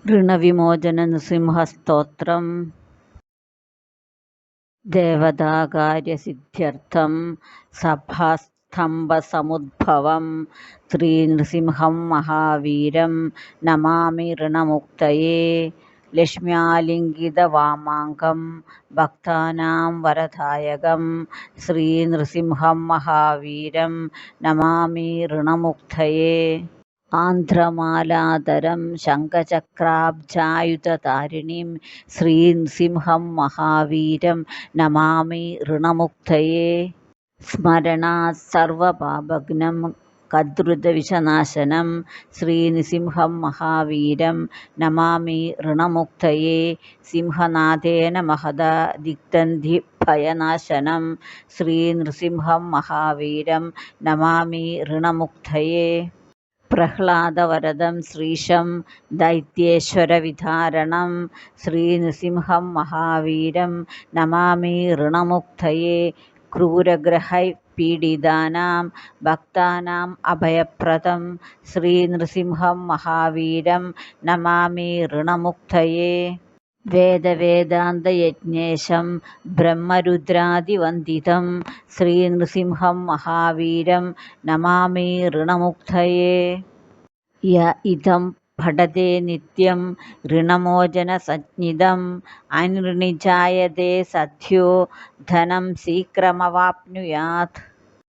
ഋണവിമോചന നൃസിംഹസ്തോത്രം. ദേവതാകാര്യസിദ്ധ്യർത്ഥം സഭാസ്തംഭസമുദ്ഭവം ശ്രീനൃസിംഹം മഹാവീരം നമാമി ഋണമുക്തയേ. ലക്ഷ്മ്യാലിംഗിതവാമാങ്കം ഭക്താനാം വരദായകം ശ്രീനൃസിംഹം മഹാവീരം നമാമി ഋണമുക്തയേ. ആന്ധ്രമാലാധരം ശംഖചക്രാബ്ജായുധധാരിണീം ശ്രീനൃസിംഹം മഹാവീരം നമാമി ഋണമുക്തയേ. സ്മരണാത് സർവപാപഘ്നം കദ്രുതവിഷനാശനം ശ്രീനൃസിംഹം മഹാവീരം നമാമി ഋണമുക്തയേ. സിംഹനാദേന മഹതാ ദിഗ്ധന്ധിഭയനാശനം ശ്രീനൃസിംഹം മഹാവീരം നമാമി ഋണമുക്തയേ. പ്രഹ്ലാദവരദം ശ്രീശം ദൈത്യേശ്വരവിധാരണം ശ്രീനൃസിംഹം മഹാവീരം നമാമി ഋണമുക്തയേ. ക്രൂരഗ്രഹൈഃ പീഡിതാനാം ഭക്താനാം അഭയപ്രദം ശ്രീനൃസിംഹം മഹാവീരം നമാമി ഋണമുക്തയേ. വേദവേദാന്തയജ്ഞേശം ബ്രഹ്മരുദ്രാദിവന്ദിതം ശ്രീനൃസിംഹം മഹാവീരം നമാമി ഋണമുക്തയേ. യ ഇദം പഠതേ നിത്യം ഋണമോചനസഞ്ജ്ഞിതം അനൃണിജായതേ സദ്യോ ധനം ശീഘ്രമവാപ്നുയാത്.